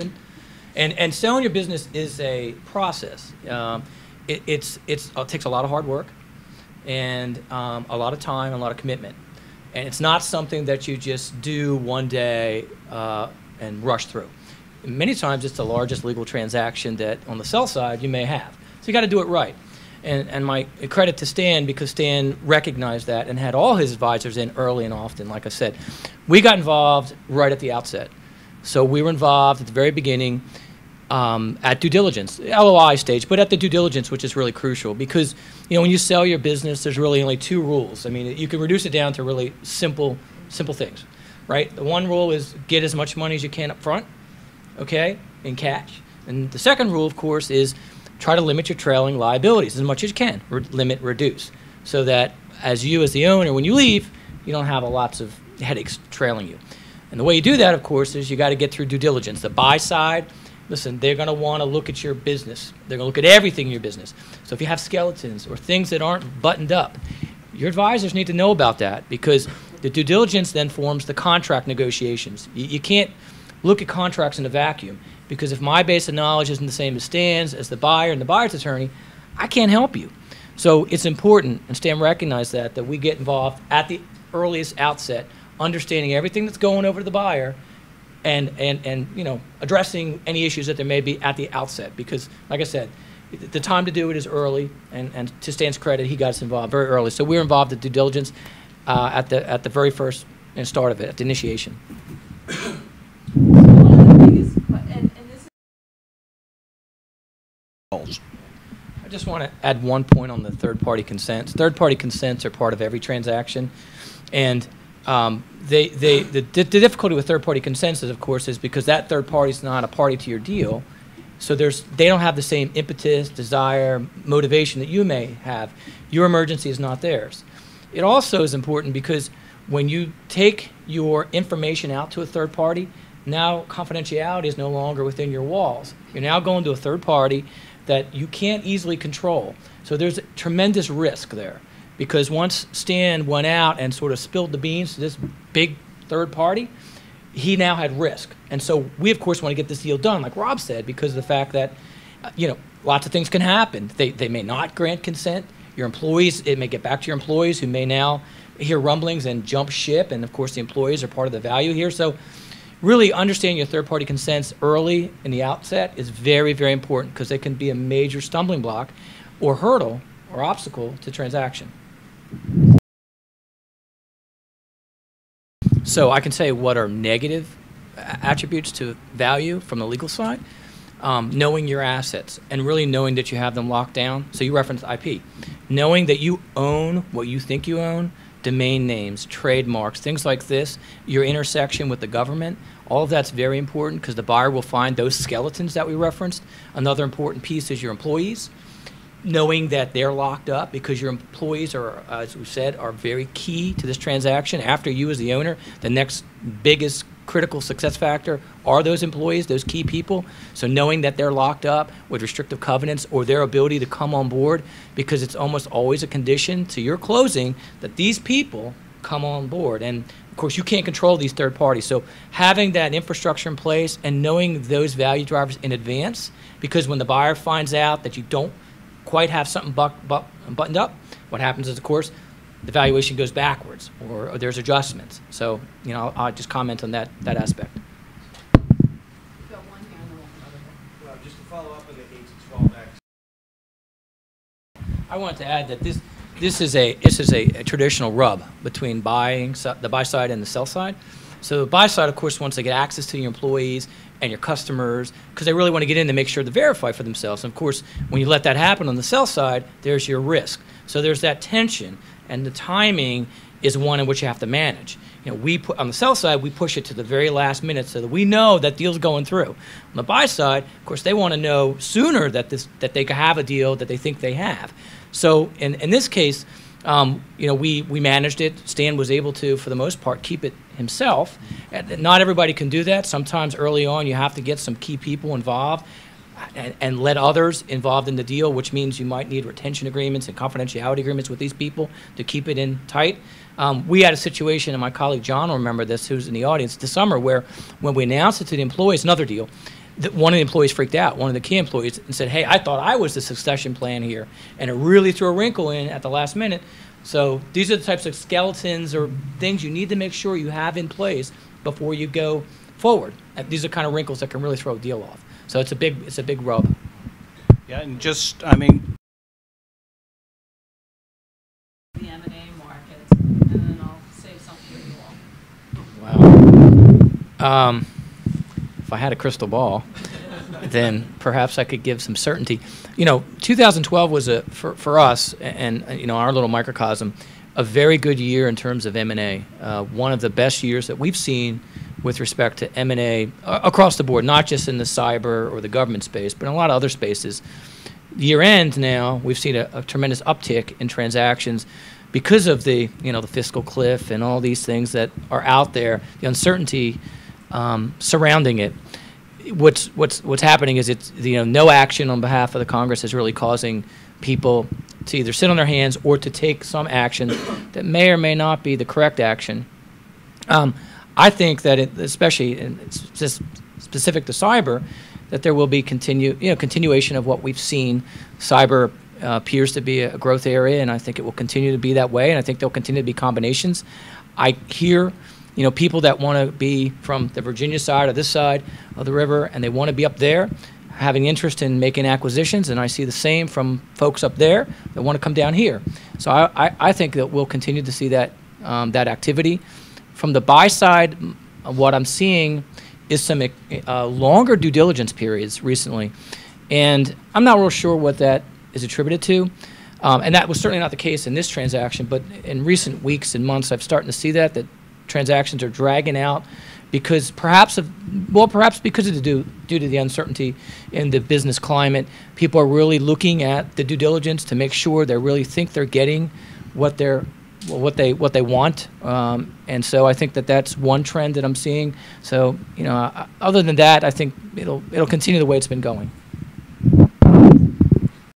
often. And selling your business is a process. It takes a lot of hard work and a lot of time and a lot of commitment. And it's not something that you just do one day and rush through. Many times it's the largest legal transaction that on the sell side you may have. So you got to do it right. And my credit to Stan, because Stan recognized that and had all his advisors in early and often. Like I said, we got involved right at the outset. So we were involved at the very beginning at due diligence, LOI stage, but at the due diligence, which is really crucial because, you know, when you sell your business, there's really only two rules. I mean, you can reduce it down to really simple things, right? The one rule is get as much money as you can up front, okay, in cash. And the second rule, of course, is try to limit your trailing liabilities as much as you can, limit, reduce, so that as the owner, when you leave, you don't have lots of headaches trailing you. And the way you do that, of course, is you got to get through due diligence. The buy side, listen, they're going to want to look at your business. They're going to look at everything in your business. So if you have skeletons or things that aren't buttoned up, your advisors need to know about that because the due diligence then forms the contract negotiations. You can't look at contracts in a vacuum because if my base of knowledge isn't the same as Stan's, as the buyer and the buyer's attorney, I can't help you. So it's important, and Stan recognized that we get involved at the earliest outset, understanding everything that's going over to the buyer and you know, addressing any issues that there may be at the outset because, like I said, the time to do it is early, and to Stan's credit, he got us involved very early. So we were involved at due diligence at the very first start of it, at the initiation. I just want to add one point on the third-party consents. Third-party consents are part of every transaction, and the difficulty with third-party consents, of course, is because that third party is not a party to your deal, so they don't have the same impetus, desire, motivation that you may have. Your emergency is not theirs. It also is important because when you take your information out to a third party, now confidentiality is no longer within your walls. You're now going to a third party that you can't easily control. So there's a tremendous risk there because once Stan went out and sort of spilled the beans to this big third party, he now had risk. And so we, of course, want to get this deal done, like Rob said, because of the fact that, you know, lots of things can happen. They may not grant consent. Your employees, it may get back to your employees who may now hear rumblings and jump ship. And, of course, the employees are part of the value here. So really understanding your third-party consents early in the outset is very, very important because they can be a major stumbling block or hurdle or obstacle to transaction. So I can say what are negative attributes to value from the legal side. Knowing your assets and really knowing that you have them locked down. So you referenced IP. Knowing that you own what you think you own, domain names, trademarks, things like this, your intersection with the government, all of that's very important because the buyer will find those skeletons that we referenced. Another important piece is your employees. Knowing that they're locked up because your employees are, as we said, are very key to this transaction. After you as the owner, the next biggest critical success factor are those employees, those key people. So knowing that they're locked up with restrictive covenants or their ability to come on board, because it's almost always a condition to your closing that these people come on board. And of course, you can't control these third parties. So having that infrastructure in place and knowing those value drivers in advance, because when the buyer finds out that you don't quite have something buttoned up, what happens is, of course, the valuation goes backwards or there's adjustments. So, you know, I'll just comment on that aspect. Well, just to follow up on the 8 to 12x. I wanted to add that this is a traditional rub between the buy side and the sell side. So the buy side, of course, wants to get access to your employees and your customers because they really want to get in to make sure to verify for themselves. And of course, when you let that happen on the sell side, there's your risk. So there's that tension, and the timing is one in which you have to manage. You know, on the sell side, we push it to the very last minute so that we know that deal's going through. On the buy side, of course, they want to know sooner that they can have a deal that they think they have. So in this case, you know, we managed it. Stan was able to, for the most part, keep it himself. Not everybody can do that. Sometimes early on you have to get some key people involved and let others involved in the deal, which means you might need retention agreements and confidentiality agreements with these people to keep it in tight. We had a situation, and my colleague John will remember this, who's in the audience, this summer, where when we announced it to the employees, another deal, one of the employees freaked out, one of the key employees, and said, hey, I thought I was the succession plan here. And it really threw a wrinkle in at the last minute. So these are the types of skeletons or things you need to make sure you have in place before you go forward. And these are kind of wrinkles that can really throw a deal off. So it's a big rub. Yeah, and just, I mean, the M&A market, and then I'll save something for you all. Wow. If I had a crystal ball, then perhaps I could give some certainty. 2012 was for us and our little microcosm, a very good year in terms of M&A. One of the best years that we've seen with respect to M&A across the board, not just in the cyber or the government space, but in a lot of other spaces. Year end now, we've seen a tremendous uptick in transactions because of the the fiscal cliff and all these things that are out there, the uncertainty surrounding it. What's happening is it's no action on behalf of the Congress is really causing people to either sit on their hands or to take some action that may or may not be the correct action. I think that especially it's just specific to cyber, that there will be continuation of what we've seen. Cyber appears to be a growth area, and I think it will continue to be that way. And I think there'll continue to be combinations. I hear people that want to be from the Virginia side or this side of the river, and they want to be up there, having interest in making acquisitions, and I see the same from folks up there that want to come down here. So I think that we'll continue to see that that activity. From the buy side, what I'm seeing is some longer due diligence periods recently, and I'm not real sure what that is attributed to. And that was certainly not the case in this transaction, but in recent weeks and months, I'm starting to see that transactions are dragging out because perhaps because of due to the uncertainty in the business climate, people are really looking at the due diligence to make sure they really think they're getting what they want, and so I think that that's one trend that I'm seeing. So other than that, I think it'll continue the way it's been going.